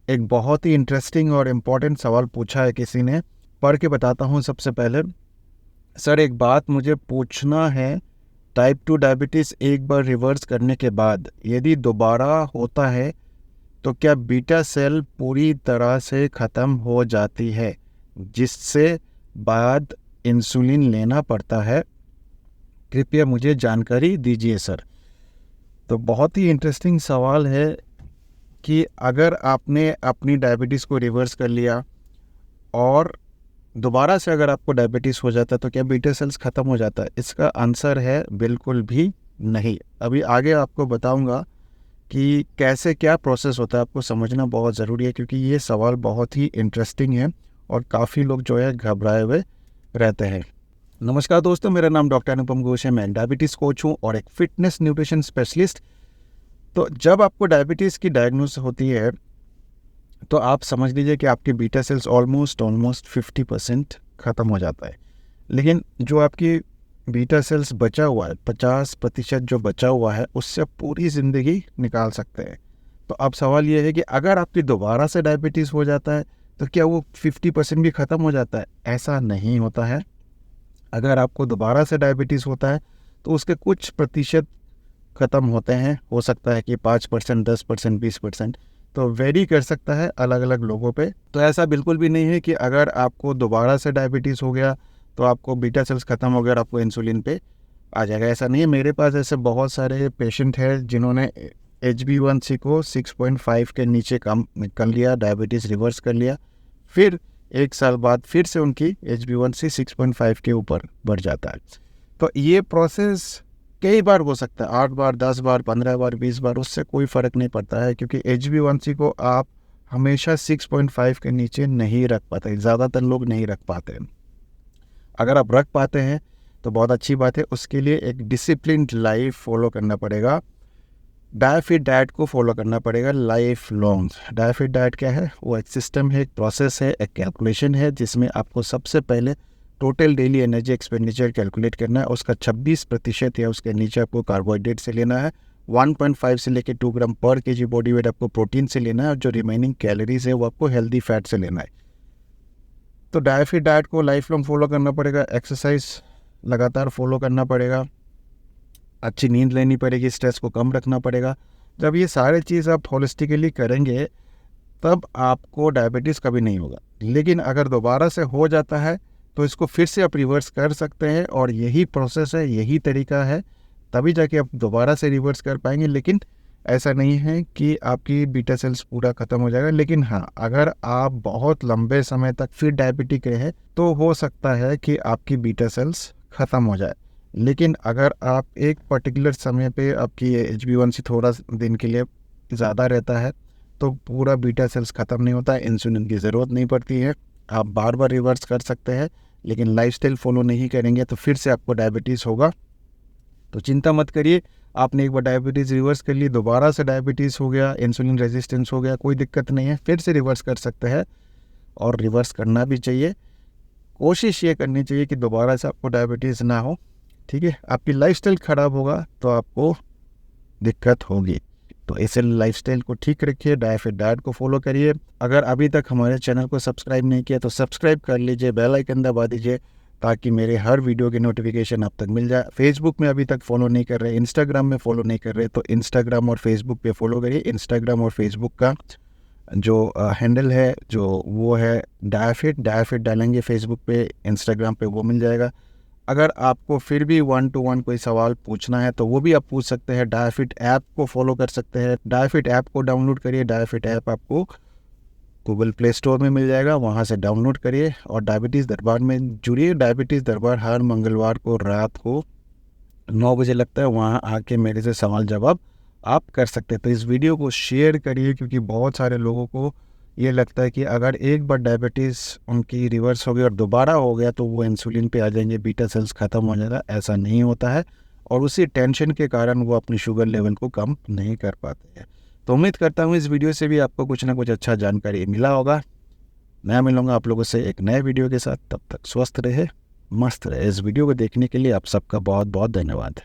एक बहुत ही इंटरेस्टिंग और इम्पोर्टेंट सवाल पूछा है किसी ने। पढ़ के बताता हूँ सबसे पहले। सर, एक बात मुझे पूछना है, टाइप 2 डायबिटीज़ एक बार रिवर्स करने के बाद यदि दोबारा होता है तो क्या बीटा सेल पूरी तरह से ख़त्म हो जाती है, जिससे बाद इंसुलिन लेना पड़ता है? कृपया मुझे जानकारी दीजिए सर। तो बहुत ही इंटरेस्टिंग सवाल है कि अगर आपने अपनी डायबिटीज़ को रिवर्स कर लिया और दोबारा से अगर आपको डायबिटीज़ हो जाता है तो क्या बीटा सेल्स ख़त्म हो जाता है? इसका आंसर है बिल्कुल भी नहीं। अभी आगे आपको बताऊंगा कि कैसे क्या प्रोसेस होता है। आपको समझना बहुत ज़रूरी है क्योंकि ये सवाल बहुत ही इंटरेस्टिंग है और काफ़ी लोग जो है घबराए हुए रहते हैं। नमस्कार दोस्तों, मेरा नाम डॉक्टर अनुपम घोष है। मैं डायबिटीज़ कोच हूँ और एक फिटनेस न्यूट्रिशन स्पेशलिस्ट। तो जब आपको डायबिटीज़ की डायग्नोस होती है तो आप समझ लीजिए कि आपके बीटा सेल्स ऑलमोस्ट 50% ख़त्म हो जाता है। लेकिन जो आपकी बीटा सेल्स बचा हुआ है, 50% जो बचा हुआ है, उससे आप पूरी ज़िंदगी निकाल सकते हैं। तो अब सवाल ये है कि अगर आपकी दोबारा से डायबिटीज़ हो जाता है तो क्या वो 50% भी ख़त्म हो जाता है? ऐसा नहीं होता है। अगर आपको दोबारा से डायबिटीज़ होता है तो उसके कुछ प्रतिशत ख़त्म होते हैं। हो सकता है कि 5%, 10%, 20%, तो वेरी कर सकता है अलग अलग लोगों पे। तो ऐसा बिल्कुल भी नहीं है कि अगर आपको दोबारा से डायबिटीज़ हो गया तो आपको बीटा सेल्स ख़त्म हो गया और आपको इंसुलिन पे आ जाएगा, ऐसा नहीं है। मेरे पास ऐसे बहुत सारे पेशेंट हैं जिन्होंने HbA1c को 6.5 के नीचे कम कर लिया, डायबिटीज़ रिवर्स कर लिया, फिर 1 साल बाद फिर से उनकी HbA1c 6.5 के ऊपर बढ़ जाता है। तो ये प्रोसेस कई बार हो सकता है, 8 बार, 10 बार, 15 बार, 20 बार, उससे कोई फ़र्क नहीं पड़ता है क्योंकि HbA1c को आप हमेशा 6.5 के नीचे नहीं रख पाते। ज़्यादातर लोग नहीं रख पाते हैं। अगर आप रख पाते हैं तो बहुत अच्छी बात है। उसके लिए एक डिसिप्लिन्ड लाइफ फॉलो करना पड़ेगा। डायफिट डाइट को फॉलो करना पड़ेगा लाइफ लॉन्ग। डायफिट डाइट क्या है? वो एक सिस्टम है, एक प्रोसेस है, एक कैलकुलेशन है जिसमें आपको सबसे पहले total daily energy expenditure calculate करना है। उसका 26% या उसके नीचे आपको कार्बोहाइड्रेट से लेना है। 1.5 से लेकर 2 ग्राम पर केजी बॉडी वेट आपको प्रोटीन से लेना है और जो रिमेनिंग कैलोरीज है वो आपको हेल्दी फैट से लेना है। तो डायफिट डाइट को लाइफ लॉन्ग फॉलो करना पड़ेगा। एक्सरसाइज लगातार फॉलो करना पड़ेगा। अच्छी नींद लेनी पड़ेगी। स्ट्रेस को कम रखना पड़ेगा। जब ये सारे चीज़ आप होलिस्टिकली करेंगे तब आपको डायबिटीज़ कभी नहीं होगा। लेकिन अगर दोबारा से हो जाता है तो इसको फिर से आप रिवर्स कर सकते हैं और यही प्रोसेस है, यही तरीका है, तभी जाके आप दोबारा से रिवर्स कर पाएंगे। लेकिन ऐसा नहीं है कि आपकी बीटा सेल्स पूरा ख़त्म हो जाएगा। लेकिन हाँ, अगर आप बहुत लंबे समय तक फिर डायबिटिक रहे तो हो सकता है कि आपकी बीटा सेल्स ख़त्म हो जाए। लेकिन अगर आप एक पर्टिकुलर समय पे आपकी HbA1c थोड़ा दिन के लिए ज़्यादा रहता है तो पूरा बीटा सेल्स ख़त्म नहीं होता है। इंसुलिन की ज़रूरत नहीं पड़ती है। आप बार बार रिवर्स कर सकते हैं। लेकिन लाइफस्टाइल फॉलो नहीं करेंगे तो फिर से आपको डायबिटीज़ होगा। तो चिंता मत करिए। आपने एक बार डायबिटीज़ रिवर्स कर ली, दोबारा से डायबिटीज़ हो गया, इंसुलिन रेजिस्टेंस हो गया, कोई दिक्कत नहीं है, फिर से रिवर्स कर सकते हैं और रिवर्स करना भी चाहिए। कोशिश ये करनी चाहिए कि दोबारा से आपको डायबिटीज़ ना हो। ठीक है, आपकी लाइफस्टाइल ख़राब होगा तो आपको दिक्कत होगी। तो ऐसे लाइफस्टाइल को ठीक रखिए, डायफिट डाइट को फॉलो करिए। अगर अभी तक हमारे चैनल को सब्सक्राइब नहीं किया तो सब्सक्राइब कर लीजिए, बेल आइकन दबा दीजिए ताकि मेरे हर वीडियो की नोटिफिकेशन आप तक मिल जाए। फेसबुक में अभी तक फॉलो नहीं कर रहे, इंस्टाग्राम में फॉलो नहीं कर रहे तो इंस्टाग्राम और फेसबुक पे फॉलो करिए। इंस्टाग्राम और फेसबुक का जो हैंडल है जो वो है डायफिट डालेंगे फेसबुक पे, इंस्टाग्राम पे वो मिल जाएगा। अगर आपको फिर भी 1-to-1 कोई सवाल पूछना है तो वो भी आप पूछ सकते हैं। डायफिट ऐप को फॉलो कर सकते हैं। डायफिट ऐप को डाउनलोड करिए। डायफिट ऐप आपको गूगल प्ले स्टोर में मिल जाएगा, वहाँ से डाउनलोड करिए और डायबिटीज़ दरबार में जुड़िए। डायबिटीज़ दरबार हर मंगलवार को रात को 9 बजे लगता है। वहाँ आके मेरे से सवाल जवाब आप कर सकते हैं। तो इस वीडियो को शेयर करिए क्योंकि बहुत सारे लोगों को ये लगता है कि अगर एक बार डायबिटीज़ उनकी रिवर्स हो गई और दोबारा हो गया तो वो इंसुलिन पे आ जाएंगे, बीटा सेल्स ख़त्म हो जाएगा। ऐसा नहीं होता है और उसी टेंशन के कारण वो अपनी शुगर लेवल को कम नहीं कर पाते हैं। तो उम्मीद करता हूँ इस वीडियो से भी आपको कुछ ना कुछ अच्छा जानकारी मिला होगा। मैं मिलूँगा आप लोगों से एक नए वीडियो के साथ। तब तक स्वस्थ रहे, मस्त रहे। इस वीडियो को देखने के लिए आप सबका बहुत बहुत धन्यवाद।